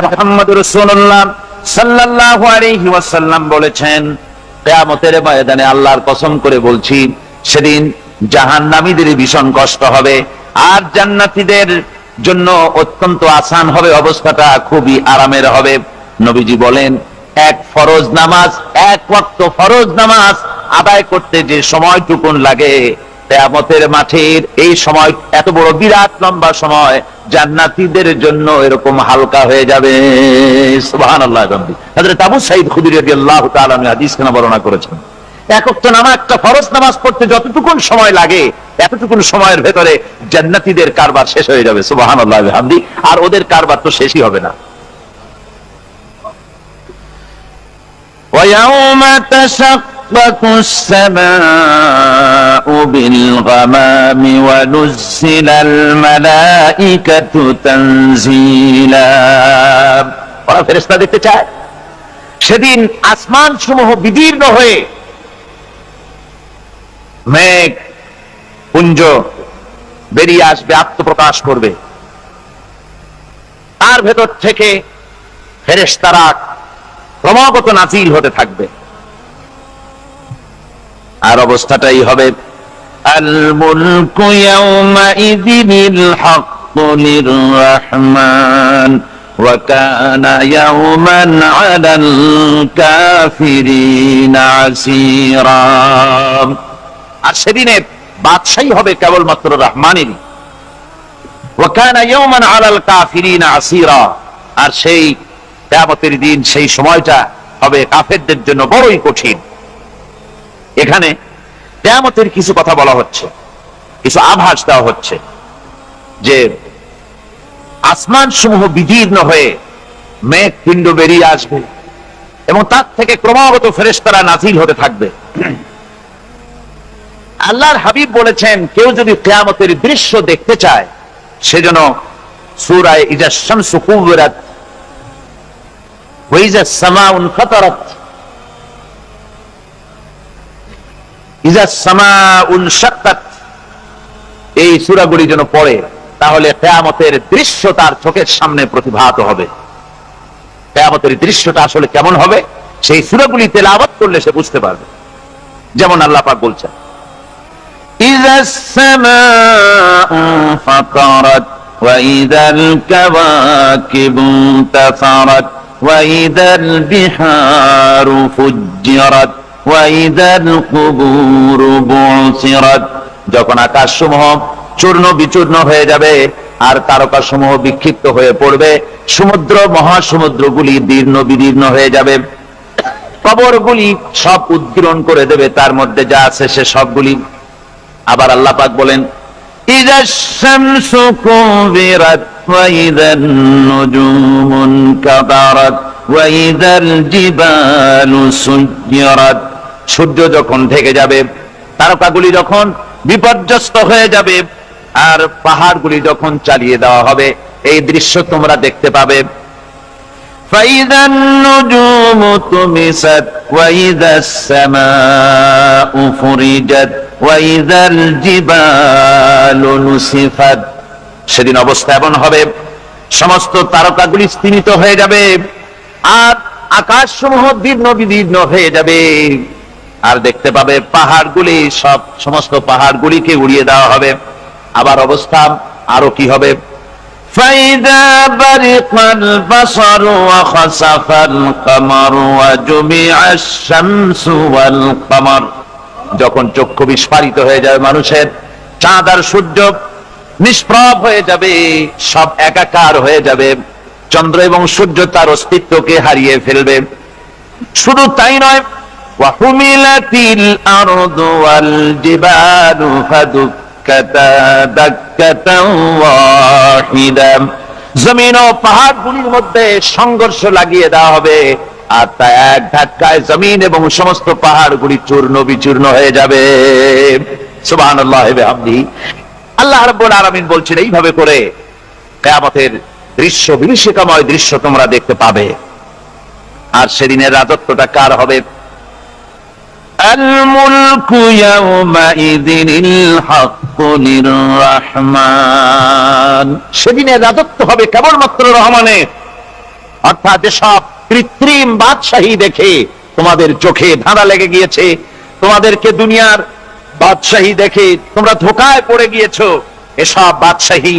মুহাম্মদুর রাসূলুল্লাহ সাল্লাল্লাহু আলাইহি ওয়াসাল্লাম বলেছেন, কিয়ামতের ময়দানে আল্লাহর কসম করে বলছি, সেদিন জাহান্নামীদের ভীষণ কষ্ট হবে আর জান্নাতীদের জন্য অত্যন্ত আসান হবে, অবস্থাটা খুবই আরামের হবে। নবীজি বলেন, এক ফরজ নামাজ, এক ওয়াক্ত ফরজ নামাজ আদায় করতে যে সময়টুকুন লাগে, কিয়ামতের মাঠের এই সময়, এত বড় বিরাট লম্বা সময়, জান্নাতীদের জন্য এরকম হালকা হয়ে যাবে। সুবহানাল্লাহ। হযরত আবু সাঈদ খুদরী রাদিয়াল্লাহু তাআলা হাদিস কেন বর্ণনা করেছেন, এক ওয়াক্ত নামাজ, একটা ফরজ নামাজ পড়তে যতটুকুন সময় লাগে, এতটুকুন সময়ের ভেতরে জান্নাতীদের কারবার শেষ হয়ে যাবে। সুবহানাল্লাহ বিহামদি। আর ওদের কারবার তো শেষই হবে না। وَيَوْمَ تَشَقَّقُ السَّمَاءُ بِالْغَمَامِ وَنُزِّلَ الْمَلَائِكَةُ تَنزِيلًا। ওরা ফেরেশতা দেখতে চায়, সেদিন আসমান সমূহ বিদীর্ণ হয়ে মেঘ পুঞ্জ বেরিয়ে আসবে, আত্মপ্রকাশ করবে, তার ভেতর থেকে ফেরেশতারা ক্রমাগত নাজিল হতে থাকবে। আর অবস্থাটাই হবে, আল মুলকু ইয়াউমাইযিল হাক্কু লির-রাহমান ওয়া কানা ইয়াওমান আলাল কাফিরিনা আসীরা। আর সেদিনে বাদশাহী হবে কেবলমাত্র রহমানেরই। ওয়া কানা ইয়াওমান আলাল কাফিরিনা আসীরা। আর সেই কিয়ামতের দিন, সেই সময়টা হবে কাফেরদের জন্য বড়ই কঠিন। এখানে কিয়ামতের কিছু কথা বলা হচ্ছে, কিছু আভাস দেওয়া হচ্ছে যে আসমান সমূহ বিদীর্ণ হয়ে মেঘ পিণ্ড বেরিয়ে আসবে এবং তার থেকে ক্রমাগত ফেরেশতারা নাজিল হতে থাকবে। আল্লাহর হাবিব বলেছেন, কেউ যদি কিয়ামতের দৃশ্য দেখতে চায়, সেজন্য সূরা ইজা শামসু কুবিরাত ওয়াইজা সামাউন ফাতারাত, ইজা সামাউন শাক্কাত, এই সূরাগুলি যেন পড়ে, তাহলে কিয়ামতের দৃশ্য তার চোখের সামনে প্রতিভাত হবে। কিয়ামতের দৃশ্যটা আসলে কেমন হবে, সেই সূরাগুলি তেলাওয়াত করলে সে বুঝতে পারবে। যেমন আল্লাহ পাক বলছেন, ইজা সামাউ ফাতারাত ওয়া ইযাল কাওয়াকিবু তাফারাত وَإِذَا الْبِحَارُ فُجِّرَتْ وَإِذَا الْقُبُورُ بُعْثِرَتْ। যখন আকাশসমূহ চূর্ণ বিচূর্ণ হয়ে যাবে আর তারকাসমূহ বিক্ষিপ্ত হয়ে পড়বে, সমুদ্র মহাসমুদ্রগুলি দীর্ণ বিদীর্ণ হয়ে যাবে, কবরগুলি সব উদ্গীরণ করে দেবে, তার মধ্যে যা আছে সে সবগুলি। আবার আল্লাহ পাক বলেন, ইযা শামসু কুবিরাত ওয়া ইযান নুজুমু কাদারাত ওয়া ইযাল জিবালু সুয়্যিরাত। সূর্য যখন ঢেকে যাবে, তারকাগুলি যখন বিপর্যস্ত হয়ে যাবে আর পাহাড়গুলি যখন চালিয়ে দেওয়া হবে, এই দৃশ্য তোমরা দেখতে পাবে। فَإِذَا النُّجُومُ طُمِسَتْ وَإِذَا السَّمَاءُ فُرِجَتْ وَإِذَا الْجِبَالُ نُسِفَتْ। সেদিন অবস্থা এমন হবে, সমস্ত তারকাগুলি স্তিমিত হয়ে যাবে আর আকাশসমূহ দীর্ণ বিদীর্ণ হয়ে যাবে। আর দেখতে পাবে পাহাড়গুলি, সমস্ত পাহাড়গুলিকে উড়িয়ে দেওয়া হবে। আবার অবস্থা আরো কি হবে, فَإِذَا بَرِقَ الْبَصَرُ وَخَسَفَ الْقَمَرُ وَجُمِعَ الشَّمْسُ وَالْقَمَرُ। যখন চক্ষু বিস্ফারিত হয়ে যাবে মানুষের, চাঁদ আর সূর্য নিষ্প্রভ হয়ে যাবে, সব একাকার হয়ে যাবে, চন্দ্র এবং সূর্য তার অস্তিত্বকে হারিয়ে ফেলবে। শুধু তাই নয়, وَحُمِلَتِلْ الْأَرْضُ وَالْجِبَالُ فَدُكَّتَا دَكَّةً وَاحِدَةً। জমিন ও পাহাড়গুলির মধ্যে সংঘর্ষ লাগিয়ে দেওয়া হবে আর তা এক ধাক্কায় জমিন এবং সমস্ত পাহাড়গুলি চূর্ণ বিচূর্ণ হয়ে যাবে। সুবহানাল্লাহ ওয়া বিহামদিহি। আল্লাহ রাব্বুল আলামিন বলছেন, এইভাবে করে কিয়ামতের দৃশ্য, বিভীষিকাময় দৃশ্য তোমরা দেখতে পাবে। আর সেদিনের রাজত্বটা কার হবে? আল মুলকু ইয়াউমাইযিল হাক্কু লির-রাহমান। সেদিনের রাজত্ব হবে কেবলমাত্র রহমানের। অর্থাৎ যেসব কৃত্রিম বাদশাহী দেখে তোমাদের চোখে ধাঁধা লেগে গিয়েছে, তোমাদেরকে দুনিয়ার বাদশাহী দেখে তোমরা ধোঁকায় পড়ে গিয়েছো, এসব বাদশাহী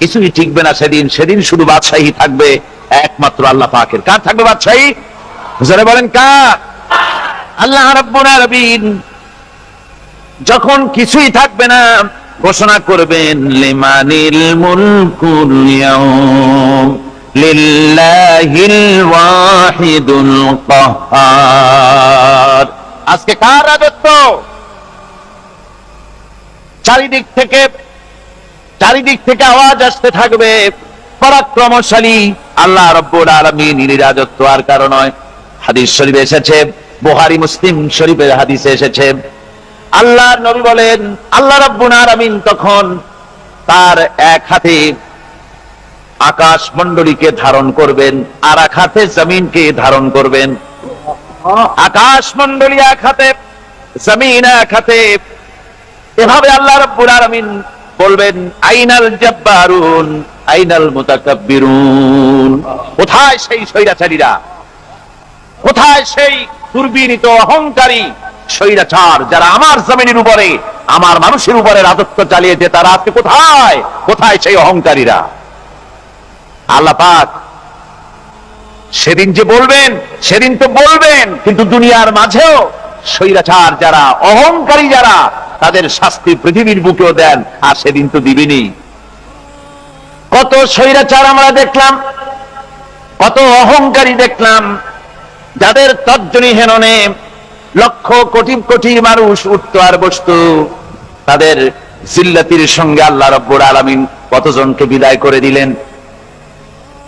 কিছুই টিকবে না সেদিন। সেদিন শুধু বাদশাহী থাকবে একমাত্র আল্লাহ পাকের। কার থাকবে বাদশাহী? যারা বলেন কার? আল্লাহ রাব্বুল আলামিন যখন কিছুই থাকবে না ঘোষণা করবেন লিমানিল মুলকুল ইয়াউম লিল্লাহিল ওয়াহিদুল কাহ্হার। আজকে কার রাজত্ব? চারিদিক থেকে আওয়াজ আসতে থাকবে, পরাক্রমশালী আল্লাহ রাব্বুল আলামিনের রাজত্ব আর কারো নয়। হাদিস শরীফে এসেছে, বুখারী মুসলিম শরীফের হাদিসে এসেছে, আল্লাহর নবী বলেন আল্লাহ রাব্বুল আলামিন তখন তার এক হাতে আকাশ মণ্ডলীকে ধারণ করবেন, আর এক হাতে জমিনকে ধারণ করবেন। আকাশ মণ্ডলী এক হাতে, জমিন এক হাতে। এভাবে আল্লাহ রাব্বুল আলামিন বলবেন আইনাল জাব্বারুন আইনাল মুতাকাব্বিরুন। কোথায় সেই স্বৈরাচারীরা? কোথায় সেই দুর্বিনীত অহংকারী স্বৈরাচার যারা আমার জমিনের উপরে, আমার মানুষের উপরে রাজত্ব চালিয়েছে? তারা আজকে কোথায়? কোথায় সেই অহংকারীরা? আল্লাহ পাক সেদিন যে বলবেন, সেদিন তো বলবেন, কিন্তু দুনিয়ার মাঝেও স্বৈরাচার যারা, অহংকারী যারা, তাদের শাস্তি পৃথিবীর বুকেও দেন, আর সেদিন তো দিবেনি। কত স্বৈরাচার আমরা দেখলাম, কত অহংকারী দেখলাম, যাদের তর্জনী হেননে লক্ষ কোটি কোটি মানুষ উঠতো আর বসতো। তাদের জিল্লাতির সঙ্গে আল্লাহ রাব্বুল আলামিন কতজনকে বিদায় করে দিলেন।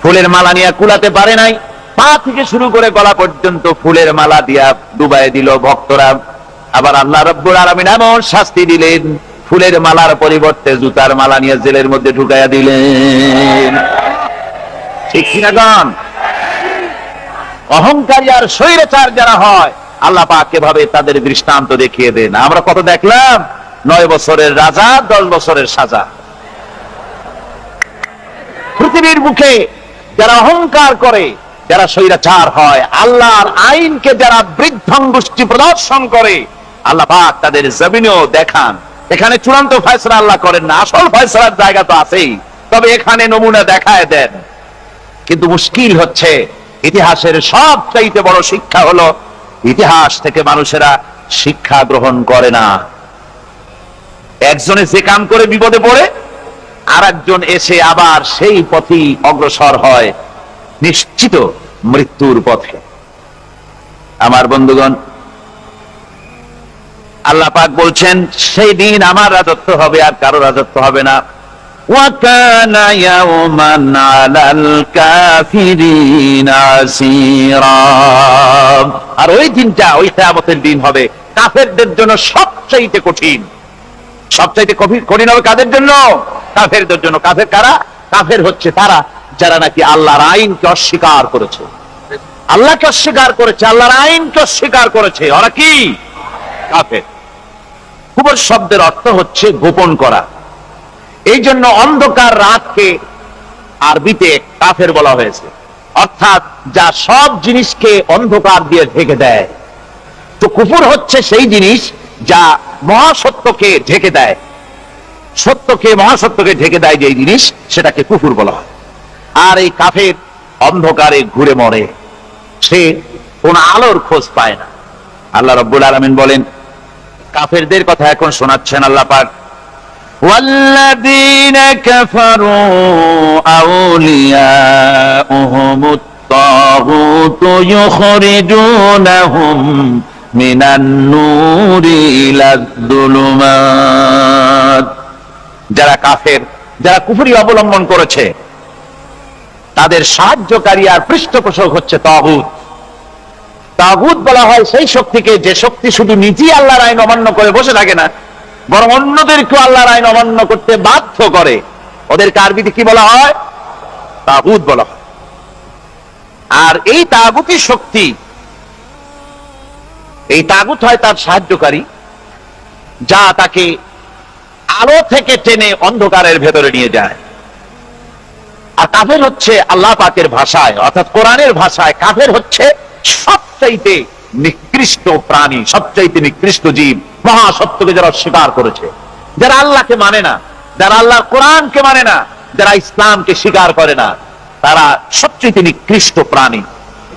ফুলের মালা নিয়ে কুলাতে পারে নাই, পা থেকে শুরু করে গলা পর্যন্ত ফুলের মালা দিয়া ডুবাই দিল ভক্তরা। আবার আল্লাহ রাব্বুল আলামিন এমন শাস্তি দিলেন, ফুলের মালার পরিবর্তে জুতার মালা নিয়ে জেলের মধ্যে ঢুকাইয়া দিলেন। ঠিক কিনা গান? অহংকারী আর স্বৈরাচার যারা হয়, আল্লাহ পাক এভাবে তাদের দৃষ্টান্ত দেখিয়ে দেন। আমরা কত দেখলাম, 9 বছরের রাজা 10 বছরের সাজা। পৃথিবীর মুখে যারা অহংকার করে, যারা স্বৈরাচার হয়, আল্লাহর আইনকে যারা বৃদ্ধাঙ্গুষ্টি প্রদর্শন করে, আল্লাহ পাক তাদের জমিনেও দেখান। এখানে চূড়ান্ত ফয়সালা আল্লাহ করেন না, আসল ফয়সালার জায়গা তো আছেই, তবে এখানে নমুনা দেখায় দেন। কিন্তু মুশকিল হচ্ছে, ইতিহাসের সবচাইতে বড় শিক্ষা হলো ইতিহাস থেকে মানুষেরা শিক্ষা গ্রহণ করে না। একজনে যে কাম করে বিপদে পড়ে, আর একজন এসে আবার সেই পথেই অগ্রসর হয়, নিশ্চিত মৃত্যুর পথে। আমার বন্ধুগণ, আল্লাহ পাক বলছেন সেই দিন আমার রাজত্ব হবে, আর কারো রাজত্ব হবে না। ওয়াকানা ইয়াওমান আলাল কাফিরিনা আসীরা। আর ওই দিনটা, ওই কিয়ামতের দিন হবে কাফেরদের জন্য সবচাইতে কঠিন। সবচাইতে কঠিন হবে কাদের জন্য? কাফেরদের জন্য। কাফের কারা? কাফের হচ্ছে তারা যারা নাকি আল্লাহর আইনকে অস্বীকার করেছে, আল্লাহকে অস্বীকার করেছে, আল্লাহর আইনকে অস্বীকার করেছে। ওরা কি? কাফের। কুফর শব্দের অর্থ হচ্ছে গোপন করা। এই জন্য অন্ধকার রাতকে আরবিতে কাফের বলা হয়েছে, অর্থাৎ যা সব জিনিসকে অন্ধকার দিয়ে ঢেকে দেয়। তো কুফর হচ্ছে সেই জিনিস যা মহাসত্যকে ঢেকে দেয়, সত্যকে, মহাসত্যকে ঢেকে দেয় যে জিনিস, সেটাকে কুফর বলা হয়। আর এই কাফের অন্ধকারে ঘুরে মরে, সে কোন আলোর খোঁজ পায় না। আল্লাহ রাব্বুল আলামিন বলেন, কাফেরদের কথা এখন শোনাচ্ছেন আল্লাহ পাক, ওয়াল্লাযীনা কাফারু আউলিয়াউহুমুত তাগুতু ইউখরিজুনাহুম মিনান নূরি ইলাদ যুলুমাত। যারা কাফের, যারা কুফরি অবলম্বন করেছে, তাদের সাহায্যকারী আর পৃষ্ঠপোষক হচ্ছে তাগুত। তাগুত বলা হয় সেই শক্তিকে যে শক্তি শুধু নিজেই আল্লাহর আইন অমান্য করে বসে থাকে না, বরং অন্যদেরকে আল্লাহর আইন অমান্য করতে বাধ্য করে। ওদেরকে আরবিতে কি বলা হয়? তাগুত বলা হয়। আর এই তাগুতি শক্তি, এই তাগুত হয় তার সাহায্যকারী, যা তাকে আলো থেকে টেনে অন্ধকারের ভেতরে নিয়ে যায়। আর কাফের হচ্ছে আল্লাহ পাকের ভাষায় অর্থাৎ কোরআনের ভাষায় কাফের হচ্ছে সবচাইতে নিকৃষ্ট প্রাণী, সবচাইতে নিকৃষ্ট জীব, মহাসত্যকে যারা স্বীকার করেছে, যারা আল্লাহকে মানে না, যারা আল্লাহর কোরআনকে মানে না, যারা ইসলামকে স্বীকার করে না, তারা সবচেয়ে নিকৃষ্ট প্রাণী।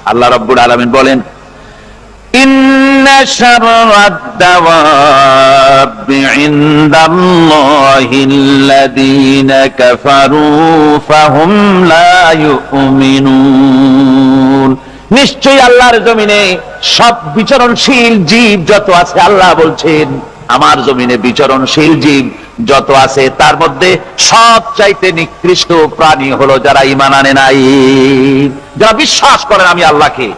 আল্লাহ রাব্বুল আলামিন বলেন, ইন্না শাররাদ দাওয়াবি ইনদাল্লাহিল্লাযীনা কাফারু ফাহুম লা ইউমিনুন। নিশ্চয়ই আল্লাহর জমিনে সব বিচরণশীল জীব যত আছে, আল্লাহ বলছেন আমার জমিনে বিচরণশীল জীব যত আছে তার মধ্যে সবচাইতে নিকৃষ্ট প্রাণী হলো যারা ঈমান আনে নাই, যারা বিশ্বাস করে না আমি আল্লাহকে,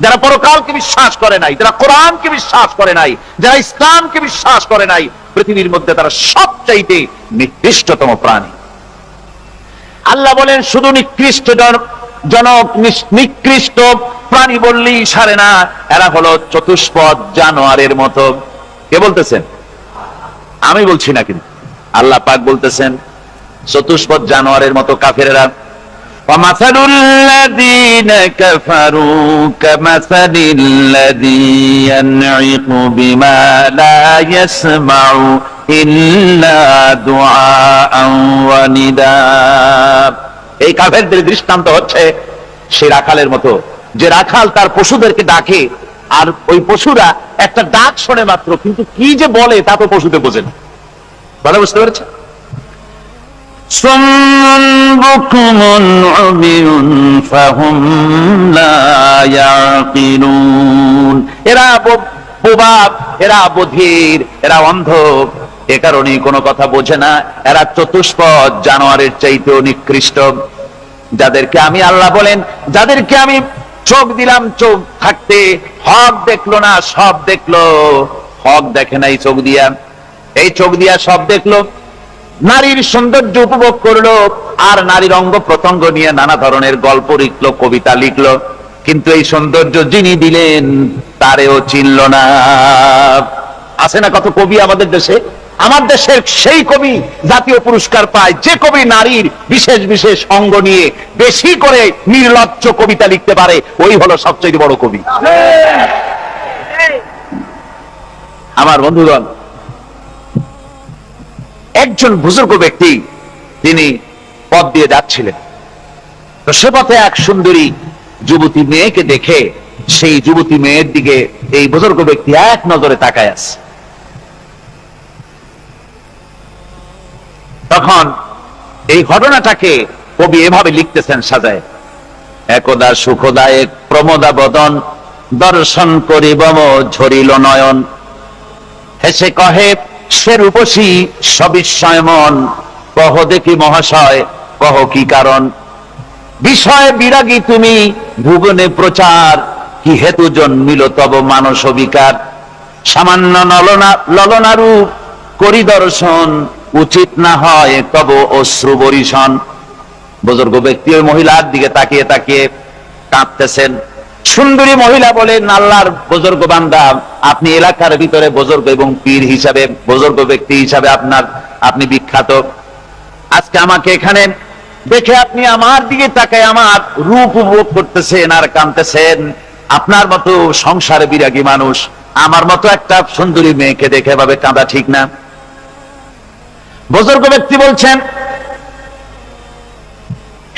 যারা পরকালকে বিশ্বাস করে নাই, যারা কোরআনকে বিশ্বাস করে নাই, যারা ইসলামকে বিশ্বাস করে নাই, পৃথিবীর মধ্যে তারা সবচাইতে নিকৃষ্টতম প্রাণী। আল্লাহ বলেন শুধু নিকৃষ্ট জনক নিকৃষ্ট প্রাণী বললেই সারে না, এরা হলো চতুষ্পদ জানোয়ারের মতো। কে বলতেছেন? আমি বলছি না, কিন্তু আল্লাহ পাক বলতেছেন চতুষ্পদ জানোয়ারের মতো কাফেরেরা। وَمَثَلُ الَّذِينَ كَفَرُوا كَمَثَلِ الَّذِي يَنْعِقُ بِمَا لَا يَسْمَعُ إِلَّا دُعَاءً وَنِدَاءً। এই কাফেরদের দৃষ্টান্ত হচ্ছে সে রাখালের মতো, যে রাখাল তার পশুদেরকে ডাকে আর ওই পশুরা একটা ডাক শোনে মাত্র, কিন্তু কি যে বলে তা তো পশুতে বোঝে না। বলে বুঝতে পেরেছে? সুম্মুন বুকুমুন উমিয়ুন ফাহুম লা ইয়াকিলুন। এরা বোবা, এরা বধির, এরা অন্ধ, এ কারণে কোনো কথা বোঝে না। এরা চতুষ্পদ জানোয়ারের চাইতেও নিকৃষ্ট। যাদেরকে আমি আল্লাহ বলেন, যাদেরকে আমি চোখ দিলাম, চোখ থাকতে হক দেখলো না, সব দেখলো। হক দেখে নাই চোখ দিয়া, এই চোখ দিয়া সব দেখলো। নারীর সৌন্দর্য উপভোগ করলো আর নারীর অঙ্গ প্রত্যঙ্গ নিয়ে নানা ধরনের গল্প লিখলো, কবিতা লিখলো, কিন্তু এই সৌন্দর্য যিনি দিলেন তারেও চিনল না। আছে না কত কবি আমাদের দেশে? আমার দেশের সেই কবি জাতীয় পুরস্কার পায় যে কবি নারীর বিশেষ বিশেষ অঙ্গ নিয়ে বেশি করে নির্লজ্জ কবিতা লিখতে পারে, ওই হলো সবচেয়ে বড় কবি। আমার বন্ধুগণ, একজন বুজুর্গ ব্যক্তি তিনি পথ দিয়ে যাচ্ছিলেন, তো সে পথে এক সুন্দরী যুবতী মেয়েকে দেখে সেই যুবতী মেয়ের দিকে এই বুজুর্গ ব্যক্তি এক নজরে তাকায় আছে। তখন এই ঘটনাটাকে কবি এভাবে লিখতেছেন সাজায়, একদা সুখদায়ক প্রমোদা বদন দর্শন করিব ঝরিল নয়ন, হেসে কহে সে রূপসী সবিস্ময় মন, কহ দেখি মহাশয় কহ কি কারণ, বিষয় বিরাগী তুমি ভুবনে প্রচার, কি হেতু জন্মিল তব মানস বিকার, সামান্য ললনারূপ করি দর্শন, উচিত না হয় তব অশ্রু বরিশন। বুজুর্গ ব্যক্তি ওই মহিলার দিকে তাকিয়ে তাকিয়ে কাঁদতেছেন। সুন্দরী মহিলা বলেন, আল্লাহর বুজুর্গ বান্দা, আপনি এলাকার ভিতরে বুজুর্গ এবং পীর হিসাবে, বুজুর্গ ব্যক্তি হিসাবে আপনি বিখ্যাত। আজকে আমাকে এখানে দেখে আপনি আমার দিকে তাকায় আমার রূপ উপভোগ করতেছেন আর কাঁদতেছেন। আপনার মতো সংসারে বিরাগী মানুষ আমার মতো একটা সুন্দরী মেয়েকে দেখে এভাবে কাঁদা ঠিক না। বুজুর্গ ব্যক্তি বলছেন,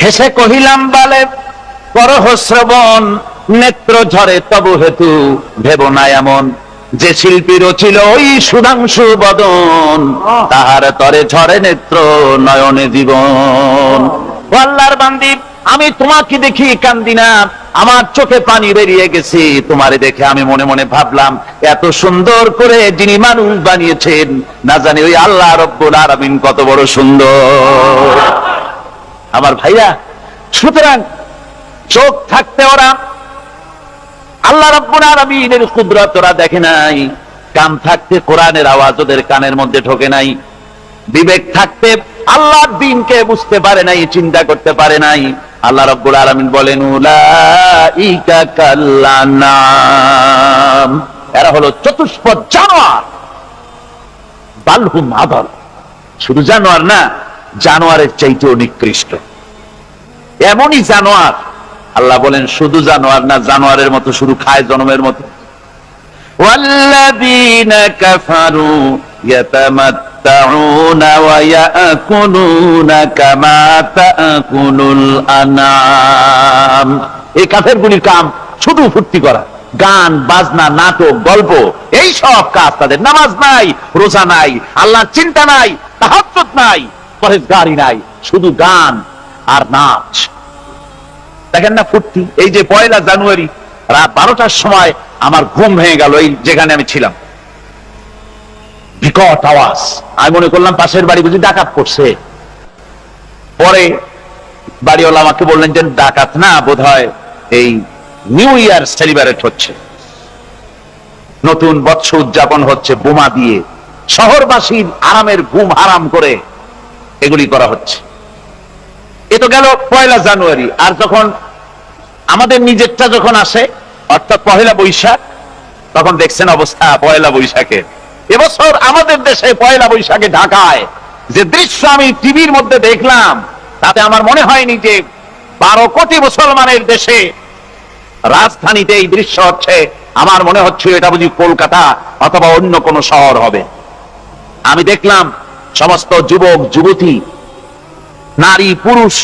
হেসে কহিলাম বালে করহ শ্রবণ, নেত্র ঝরে তবু হেতু ভেব না এমন, যে শিল্পী রচিল ওই সুধাংশু বদন, তাহার তরে ঝরে নেত্র নয়নে জীবন। আল্লাহর বান্দি, আমি তোমাকে দেখি কান্দি না, আমার চোখে পানি বেরিয়ে গেছে। তোমারে দেখে আমি মনে মনে ভাবলাম, এত সুন্দর করে যিনি মানুষ বানিয়েছেন না জানি ওই আল্লাহ রব্বুল আলামিন কত বড় সুন্দর। আমার ভাইরা, সুতরাং চোখ থাকতে ওরা আল্লাহ রাব্বুল আলামিনের কুদরত ওরা দেখে নাই, কান থাকতে কোরআনের আওয়াজ ওদের কানের মধ্যে ঢোকে নাই, বিবেক থাকতে আল্লাহর দ্বীনকে বুঝতে পারে নাই, চিন্তা করতে পারে নাই। আল্লাহ রাব্বুল আলামিন বলেন, উলাইকা কাল্লানাম, এরা হলো চতুষ্পদ জানোয়ার, বালহুম আদাল, শুধু জানোয়ার না, জানোয়ারের চাইতেও নিকৃষ্ট। এমনই জানোয়ার। আল্লাহ বলেন শুধু জানোয়ার না, জানোয়ারের মতো শুধু খায় জনমের মতো। ওয়াল্লাযীনা কাফারু ইয়াতামাত্তাউনা ওয়া ইয়াকুলুনা কামা তাকুলুল আনআম। এই কাফেরগুলির কাম শুধু ফুর্তি করা, গান বাজনা, নাটক, গল্প, এই সব কাজ তাদের। নামাজ নাই, রোজা নাই, আল্লাহর চিন্তা নাই, তাহাজ্জুদ নাই, পরহেজগারি নাই, শুধু গান আর নাচ। দেখেন না ফুর্তি। এই যে 1 জানুয়ারি রাত 12টার সময় আমার ঘুম ভেঙে গেল, এই যেখানে আমি ছিলাম, বিকট আওয়াজ। আমি মনে করলাম পাশের বাড়ি বুঝি ডাকাত পড়ছে। পরে বাড়িওয়ালা আমাকে বললেন যে ডাকাত না, বোধহয় এই নিউ ইয়ার সেলিব্রেট হচ্ছে, নতুন বৎসর উদযাপন হচ্ছে, বোমা দিয়ে শহরবাসীর আরামের ঘুম হারাম করে এগুলি করা হচ্ছে। এ তো গেল 1 জানুয়ারি। আর যখন আমাদের নিজেরটা যখন আসে, অর্থাৎ 1 বৈশাখ, তখন দেখছেন অবস্থা 1 বৈশাখে। এবছর আমাদের দেশে 1 বৈশাখে ঢাকায় যে দৃশ্য আমি টিভির মধ্যে দেখলাম, তাতে আমার মনে হয়নি যে 12 কোটি মুসলমানের দেশে রাজধানীতে এই দৃশ্য হচ্ছে। আমার মনে হচ্ছে এটা বুঝি কলকাতা অথবা অন্য কোন শহর হবে। আমি দেখলাম সমস্ত যুবক যুবতী, নারী পুরুষ,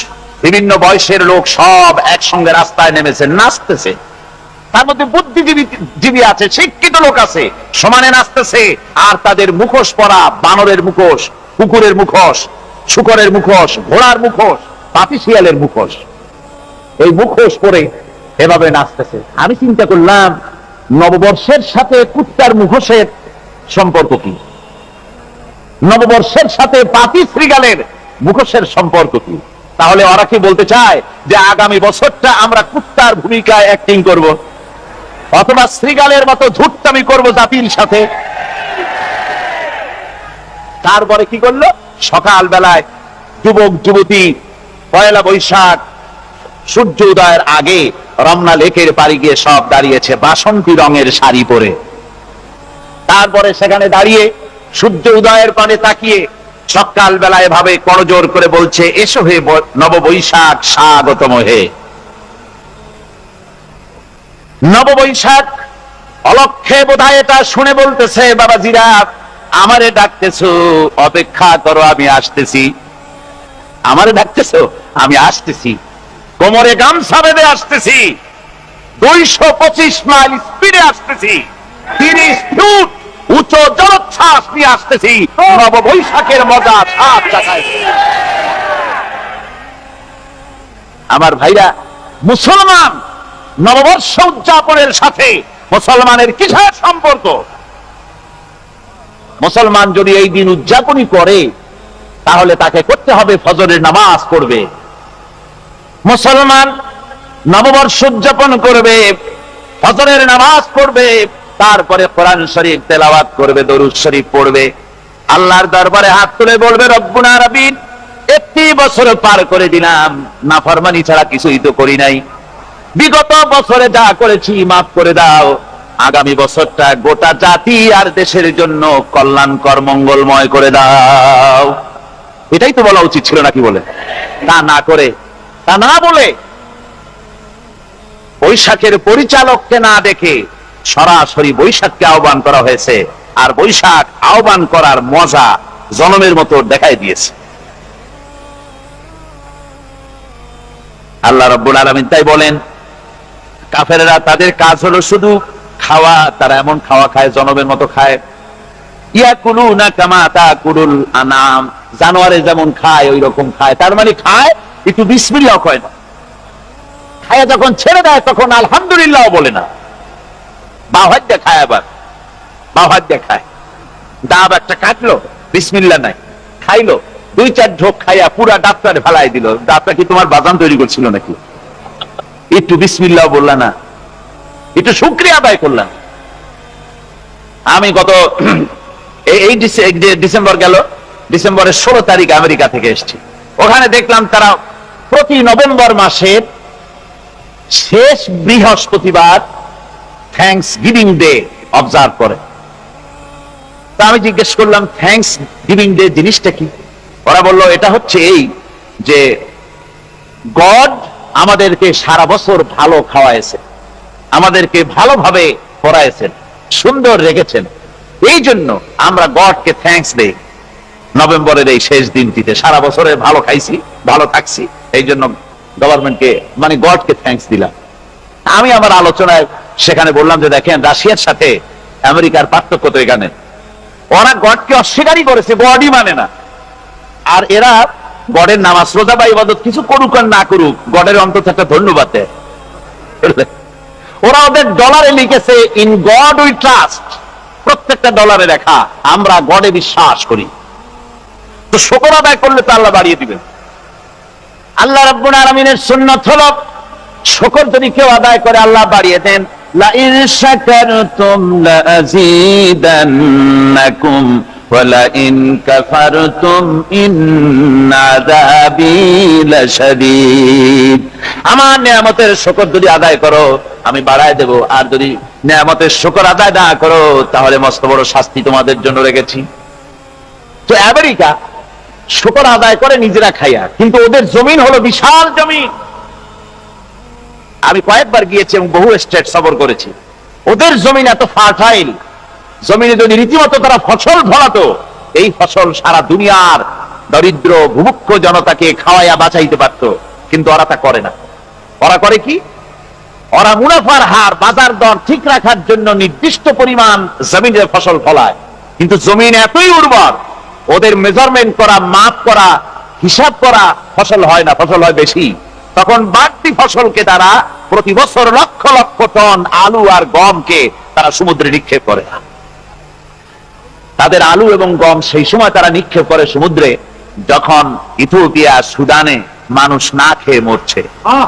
বিভিন্ন বয়সের লোক সব একসঙ্গে রাস্তায় নেমেছে, নাচতেছে। তার মধ্যে বুদ্ধিজীবী আছে, শিক্ষিত লোক আছে, সমানে নাচতেছে। আর তাদের মুখোশ পরা, বানরের মুখোশ, কুকুরের মুখোশ, শূকরের মুখোশ, ঘোড়ার মুখোশ, পাপিশিয়ালের মুখোশ, এই মুখোশ পরে এভাবে নাচতেছে। আমি চিন্তা করলাম নববর্ষের সাথে কুত্তার মুখোশের সম্পর্ক কি? নববর্ষের সাথে পাপি শ্রীগালের মুখোশের সম্পর্ক কি? তাহলে ওরা কি বলতে চায় যে আগামী বছরটা আমরা কুত্তার ভূমিকায় অ্যাক্টিং করব, অথবা শ্রীগালের মতো ধূর্তামি করব জাতির সাথে? তারপরে কি করলো? সকাল বেলায় যুবক যুবতী 1 বৈশাখ সূর্য উদয়ের আগে রমনা লেকের পাড়ি গিয়ে সব দাঁড়িয়েছে বাসন্তী রঙের শাড়ি পরে। তারপরে সেখানে দাঁড়িয়ে সূর্য উদয়ের পানে তাকিয়ে সকাল বেলায় ভাবে করজোর করে বলছে, এসো হে নববৈশাখ, স্বাগতম হে নববৈশাখ। অলক্ষে বোধহয় এটা শুনে বলতেছে, বাবাজিরা আমারে ডাকতেছো, অপেক্ষা করো, আমি আসতেছি। আমারে ডাকতেছো, আমি আসতেছি, কোমরে গামছা বেঁধে আসতেছি, 225 মাইল স্পিডে আসতেছি, 30 ফুট উঁচু জলোচ্ছ্বাস নিয়ে আসতেছি, নববৈশাখের মজা সাত চাকায়। আমার ভাইরা, মুসলমান নববর্ষ উদযাপনের সাথে মুসলমানের কিসের সম্পর্ক? মুসলমান যদি এই দিন উদযাপনই করে, তাহলে তাকে করতে হবে ফজরের নামাজ পড়বে। মুসলমান নববর্ষ উদযাপন করবে, ফজরের নামাজ পড়বে, তারপরে কোরআন শরীফ তেলাওয়াত করবে, দরুদ শরীফ পড়বে, আল্লাহর দরবারে হাত তুলে বলবে, রব্বুনা রাব্বিন, 1 বছর পার করে দিলাম, নাফরমানি ছাড়া কিছুই তো করি নাই, বিগত বছরে যা করেছি মাফ করে দাও, আগামী বছরটা গোটা জাতি আর দেশের জন্য কল্যাণকর মঙ্গলময় করে দাও। এটাই তো বলা উচিত ছিল নাকি? বলে তা না করে, তা না বলে, বৈশাখের পরিচালককে না দেখে সরাসরি বৈশাখকে আহ্বান করা হয়েছে। আর বৈশাখ আহ্বান করার মজা জনমের মতো দেখাই দিয়েছে আল্লাহ রাব্বুল আলামিন। তাই বলেন, কাফেররা তাদের কাজ হলো শুধু খাওয়া, তারা এমন খাওয়া খায়, জনমের মতো খায়। ইয়াকুলুনা কামা তাকুলুল আনাম, জানোয়ারে যেমন খায় ওই রকম খায়। তার মানে খায়, একটু বিসমিল্লাহ কয় না, খায় যখন ছেড়ে দেয় তখন আলহামদুলিল্লাহ বলে না, বাহাত দিয়ে খায়, আবার বাহাত দিয়ে খায়। ডাব একটা কাটলো, বিসমিল্লাহ নাই, খাইলো, 2-4 ঢোক খাইয়া পুরা ডাবটারে ফেলাই দিল। ডাবটা কি তোমার বাজান তৈরি করছিল নাকি? একটু বিসমিল্লাহ বললা না, একটু শুকরিয়া আদায় করলাম। আমি গত এই ডিসেম্বর গেল, ডিসেম্বরের 16 তারিখ আমেরিকা থেকে এসেছি। ওখানে দেখলাম তারা প্রতি নভেম্বর মাসের শেষ বৃহস্পতিবার থ্যাঙ্কস গিভিং ডে অবজার্ভ করে। তা আমি জিজ্ঞেস করলাম, থ্যাঙ্কস গিভিং ডে জিনিসটা কি? ওরা বলল, এটা হচ্ছে এই যে গড আমাদেরকে সারা বছর ভালো খাওয়াইছেন, আমাদেরকে ভালোভাবে পড়াইছেন, সুন্দর রেখেছেন। এই জন্য আমরা গডকে থ্যাঙ্কস দেই নভেম্বরের এই শেষ দিনটিতে। সারা বছরে ভালো খাইছি, ভালো থাকছি, এই জন্য গভর্নমেন্টকে মানে গডকে থ্যাঙ্কস দিলাম। আমি আমার আলোচনায় সেখানে বললাম যে দেখেন, রাশিয়ার সাথে আমেরিকার পার্থক্য তো এখানে, ওরা গডকে অস্বীকারই করেছে, গডই মানে না। আর এরা গডের নামাজ রোজা বা ইবাদত কিছু করুক আর না করুক, গডের অন্তত একটা ধন্যবাদ দেয়। ওরা ওদের ডলারে লিখেছে ইন গড উই ট্রাস্ট, প্রত্যেকটা ডলারে লেখা আমরা গডে বিশ্বাস করি। তো শুকর আদায় করলে তো আল্লাহ বাড়িয়ে দিবেন। আল্লাহ রাব্বুল আলামিনের সুন্নাত হলো শুকর যদি কেউ আদায় করে আল্লাহ বাড়িয়ে দেন। লা ইন শাকারতুম লা আযীদান্নাকুম ওয়া লা ইন কাফারতুম ইন্না আযাবী লাশাদীদ। আমার নিয়ামতের শুকর যদি আদায় করো আমি বাড়ায় দেব, আর যদি নিয়ামতের শুকর আদায় না করো তাহলে মস্ত বড় শাস্তি তোমাদের জন্য রেখেছি। তো আমেরিকা শুকর আদায় করে নিজেরা খাইয়া, কিন্তু ওদের জমিন হলো বিশাল জমিন। আমি কয়েকবার গিয়েছি এবং বহু স্টেট সফর করেছি। ওদের জমিন এত ফার্টাইল, জমিনে যদি রীতিমতো তারা ফসল ফলাতো, এই ফসল সারা দুনিয়ার দরিদ্র ভূভুক্ষ জনতাকে খাওয়াইয়া বাঁচাইতে পারত। কিন্তু ওরা তা করে না। ওরা করে কি? ওরা মুনাফার হার, বাজার দর ঠিক রাখার জন্য নির্দিষ্ট পরিমাণ জমিনে ফসল ফলায়, কিন্তু জমিন এতই উর্বর, ওদের মেজারমেন্ট করা, মাপ করা, হিসাব করা ফসল হয় না, ফসল হয় বেশি। তখন বাড়তি ফসলকে তারা প্রতি বছর লক্ষ লক্ষ টন আলু আর গমকে তারা সমুদ্রে নিক্ষেপ করে। তাদের আলু এবং গম সেই সময় তারা নিক্ষেপ করে সমুদ্রে যখন ইথিওপিয়া, সুদানে মানুষ না খেয়ে মরছে।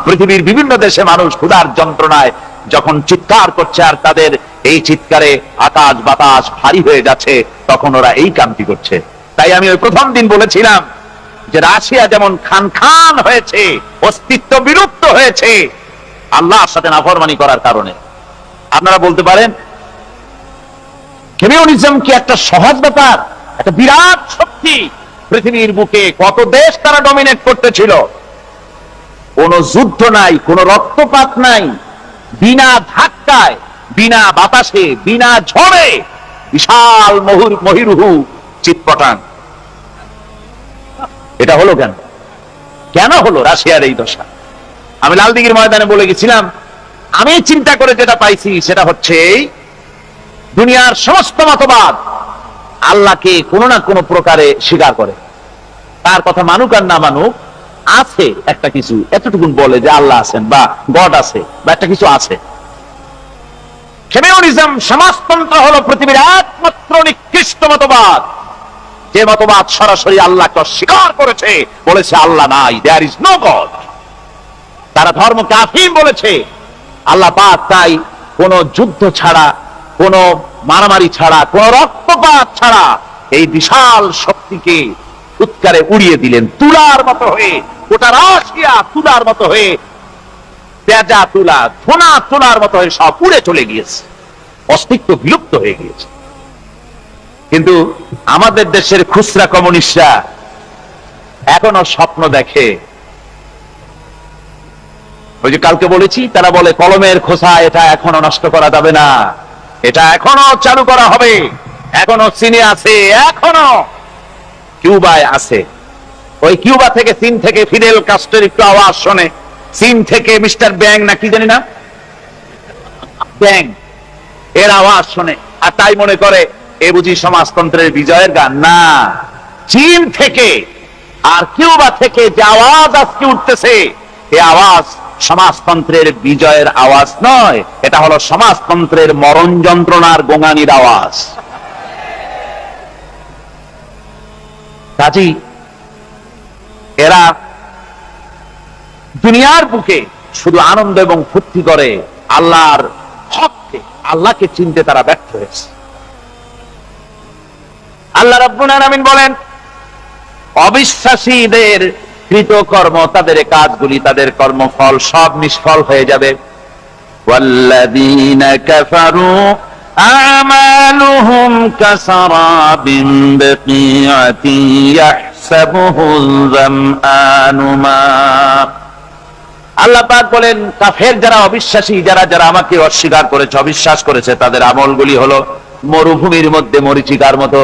পৃথিবীর বিভিন্ন দেশে মানুষ ক্ষুধার যন্ত্রণায় যখন চিৎকার করছে, আর তাদের এই চিৎকারে আকাশ বাতাস ভারী হয়ে যাচ্ছে, তখন ওরা এই কামটি করছে। তাই আমি ওই প্রথম দিন বলেছিলাম যে রাশিয়া যেমন খান খান হয়েছে, অস্তিত্ব বিলুপ্ত হয়েছে আল্লাহর সাথে নাফরমানি করার কারণে। আপনারা বলতে পারেন কমিউনিজম কি একটা সহজ ব্যাপার? একটা বিরাট শক্তি। পৃথিবীর বুকে কত দেশ তারা ডমিনেট করতেছিল, কোন যুদ্ধ নাই, কোন রক্তপাত নাই, বিনা ধাক্কায়, বিনা বাতাসে, বিনা ঝড়ে বিশাল মহিরুহু চিৎপটাং। এটা হলো কেন? কেন হলো রাশিয়ার এই দশা? আমি লালদিঘির ময়দানে বলে গেছিলাম, আমি চিন্তা করে যেটা পাইছি সেটা হচ্ছে দুনিয়ার সমস্ত মতবাদ আল্লাহকে কোনো না কোনো প্রকারে স্বীকার করে। তার কথা মানুক আর না মানুক, আছে একটা কিছু, এতটুকুন বলে যে আল্লাহ আছেন বা গড আছে বা একটা কিছু আছে। কমিউনিজম, সমাজতন্ত্র হলো পৃথিবীর একমাত্র নিকৃষ্ট মতবাদ, যে মতবাদ সরাসরি আল্লাহকে অস্বীকার করেছে, বলেছে আল্লাহ নাই, দেয়ার ইজ নো গড। তারা ধর্মকে আফিম বলেছে। আল্লাহ পাক তাই কোন যুদ্ধ ছাড়া, কোন মারামারি ছাড়া, কোন রক্তপাত ছাড়া এই বিশাল শক্তিকে উৎকারে উড়িয়ে দিলেন, তুলার মতো হয়ে। গোটা রাশিয়া তুলার মতো হয়ে, পেঁজা তুলা, ধোনা তুলার মতো হয়ে সব উড়ে চলে গিয়েছে, অস্তিত্ব বিলুপ্ত হয়ে গিয়েছে। কিন্তু আমাদের দেশের খুচরা কমিউনিস্টরা এখনো স্বপ্ন দেখে। ওই যে কালকে বলেছি, তারা বলে কলমের খোসা এটা এখনো নষ্ট করা যাবে না, এটা এখনো চালু করা হবে। এখনো চীনে আছে, এখনো কিউবায় আছে। ওই কিউবা থেকে, চীন থেকে ফিদেল কাস্ট্রোর একটু আওয়াজ শোনে, চীন থেকে মিস্টার ব্যাং না কি জানি না, ব্যাং, এর আওয়াজ শোনে, আর তাই মনে করে এ বুঝি সমাজতন্ত্রের বিজয়ের গান। না, চীন থেকে আর কিউবা থেকে যে আওয়াজ আজকে উঠতেছে, এই আওয়াজ সমাজতন্ত্রের বিজয়ের আওয়াজ নয়, এটা হলো সমাজতন্ত্রের মরণ যন্ত্রণার গোঙানির আওয়াজ। কাজী এরা দুনিয়ার বুকে শুধু আনন্দ এবং ফুর্তি করে, আল্লাহর হককে, আল্লাহকে চিনতে তারা ব্যর্থ হয়েছে। আল্লাহ রাব্বুল আলামিন বলেন, অবিশ্বাসীদের কৃতকর্ম, তাদের কাজগুলি, তাদের কর্মফল সব নিষ্ফল হয়ে যাবে। ওয়াল্লাযীনা কাফারু আমালুহুম কাসারাবিন বিকিআতিন ইয়াহসাবুহুল যামআনু মা। আল্লাহ পাক বলেন কাফের যারা অবিশ্বাসী, যারা যারা আমাকে অস্বীকার করেছে, অবিশ্বাস করেছে, তাদের আমলগুলি হলো মরুভূমির মধ্যে মরীচিকার মতো।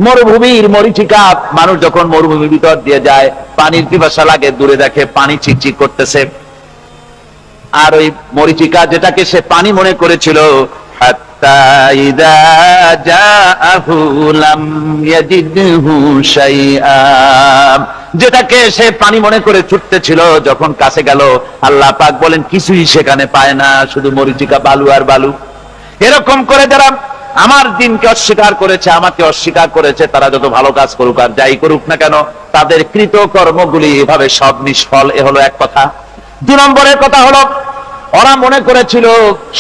মরুভূমির মরীচিকা, মানুষ যখন মরুভূমির ভিতর দিয়ে যায়, পানির পিপাসা লাগে, দূরে দেখে পানি চিকচিক করতেছে, আর ওই মরীচিকা যেটাকে সে পানি মনে করেছিল, হাত্তা ইযা জাআহু লাম ইয়াজিদহু শাইআ, যেটাকে সে পানি মনে করে ছুটতেছিল, যখন কাছে গেল আল্লাহ পাক বলেন কিছুই সেখানে পায় না, শুধু মরীচিকা, বালু আর বালু। এরকম করে যারা আমার দিনকে অস্বীকার করেছে, আমাকে অস্বীকার করেছে, তারা যত ভালো কাজ করুক আর যাই করুক না কেন, তাদের কৃত কর্মগুলি এভাবে সব নিষ্ফল। এ হলো এক কথা। 2 নম্বরের কথা হলো, ওরা মনে করেছিল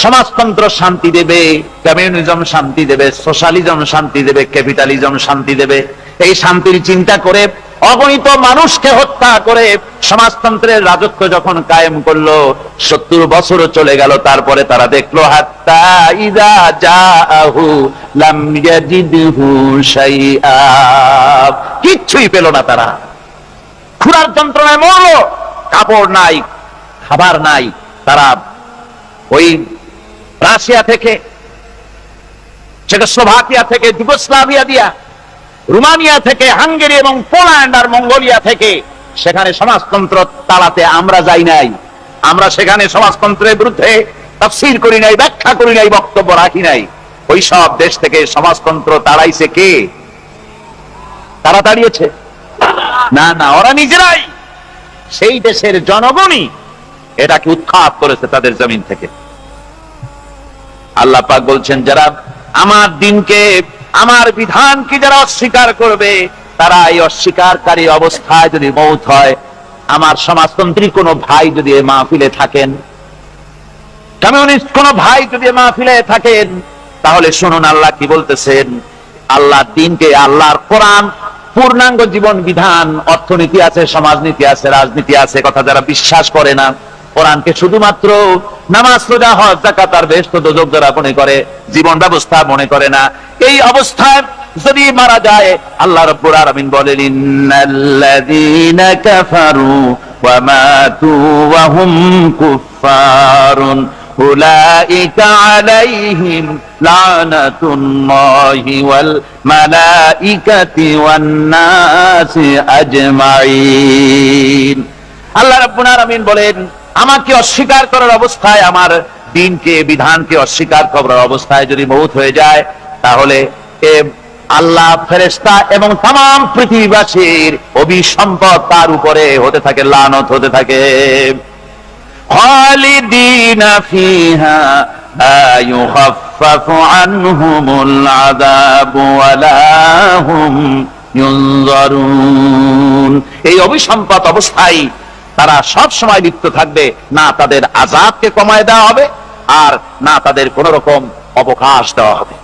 সমাজতন্ত্র শান্তি দেবে, কমিউনিজম শান্তি দেবে, সোশ্যালিজম শান্তি দেবে, ক্যাপিটালিজম শান্তি দেবে। এই শান্তির চিন্তা করে অগণিত মানুষকে হত্যা করে সমাজতন্ত্রের রাজত্ব যখন কায়েম করলো, 70 বছরও চলে গেল, তারপরে তারা দেখলো হাত্তা ইযা জাআহু লাম ইয়াজিদহু শাইআ, কিচ্ছুই পেল না। তারা ক্ষুধার যন্ত্রণায় মরলো, কাপড় নাই, খাবার নাই। তারা ওই রাশিয়া থেকে, চেকোস্লোভাকিয়া থেকে, যুগোস্লাভিয়া দিয়া, রোমানিয়া থেকে, হাঙ্গেরি এবং পোল্যান্ড আর মঙ্গোলিয়া থেকে, সেখানে সমাজতন্ত্র তাড়াতে আমরা যাই নাই। আমরা সেখানে সমাজতন্ত্রের বিরুদ্ধে তাফসীর করি নাই, ব্যাখ্যা করি নাই, বক্তব্য রাখি নাই। ওই সব দেশ থেকে সমাজতন্ত্র তাড়াইছে কে? তারা তাড়িয়েছে? না না, ওরা নিজেরাই, সেই দেশের জনগণই এটাকে উৎখাত করেছে তাদের জমিন থেকে। আল্লাহ পাক বলছেন যারা আমার দিনকে, আমার বিধানকে যারা অস্বীকার করবে, তারা এই অস্বীকারী অবস্থায় যদি মৌত হয়, আমার সমাজতন্ত্রী কোনো ভাই যদি এই মাহফিলে থাকেন, কমিউনিস্ট কোনো ভাই যদি মাহফিলে থাকেন, তাহলে শুনুন আল্লাহ কি বলতেছেন। আল্লাহর দিনকে, আল্লাহর কোরআন পূর্ণাঙ্গ জীবন বিধান, অর্থনীতি আছে, সমাজনীতি আছে, রাজনীতি আছে, কথা যারা বিশ্বাস করে না, কোরআনকে শুধুমাত্র নামাজ, রোজা, হজ, যাকাত আর বেহেশত দোজখ যারা মনে করে, জীবন ব্যবস্থা মনে করে না, এই অবস্থায় যদি মারা যায়, আল্লাহ রাব্বুল আলামিন বলেন ইন্নাল্লাযীনা কাফারু ওয়া মাতু ওয়া হুম কুফফারুন উলাইকা আলাইহিম লানাতুল্লাহি ওয়াল মালাইকাতি ওয়ান নাসি আজমাইন। আল্লাহ রাব্বুল আলামিন বলেন আমাকে অস্বীকার করার অবস্থায়, আমার দিনকে, বিধানকে অস্বীকার করার অবস্থায় যদি মৌত হয়ে যায়, তাহলে আল্লাহ, ফেরেশতা এবং तमाम পৃথিবীবাসীর অভিসম্পদ তার উপরে হতে থাকে, লানত হতে থাকে। খালিদিনা ফিহা লা ইউখাফফাফু আনহুমুল আযাবু ওয়া লা হুম ইউনজারুন। এই অভিসম্পদ অবস্থায় তারা সব সময় লিপ্ত থাকবে, না তাদের আযাবকে কমায় দেওয়া হবে, আর না তাদের কোন রকম অবকাশ দেওয়া হবে।